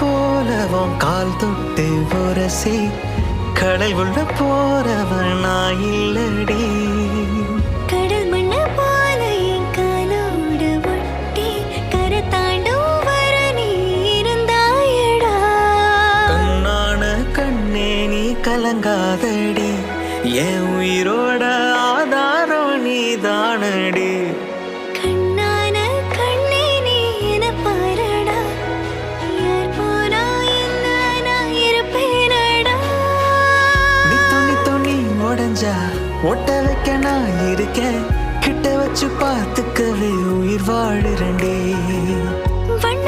போலவும் கால் தொட்டு உரசி கடல் உள்ள போறவன் நான் இல்லடி. கடல் மண்ண போல என் காலோடு ஒட்டி கரை தாண்டும் வர நீ இருந்தாயடா. கண்ணான கண்ணே நீ கலங்காதடி, என் உயிரோட ஆதாரம் நீ தானடி. கண்ணான கண்ணே நீ என பாரடா, யார் போனா என்ன நான் இருப்பேனடா. நீ துணி துணி உடஞ்சா ஒட்ட வைக்க நான் இருக்கேன், கிட்ட வச்சு பார்த்துக்கவே உயிர் வாழுறேன்டே. வண்ண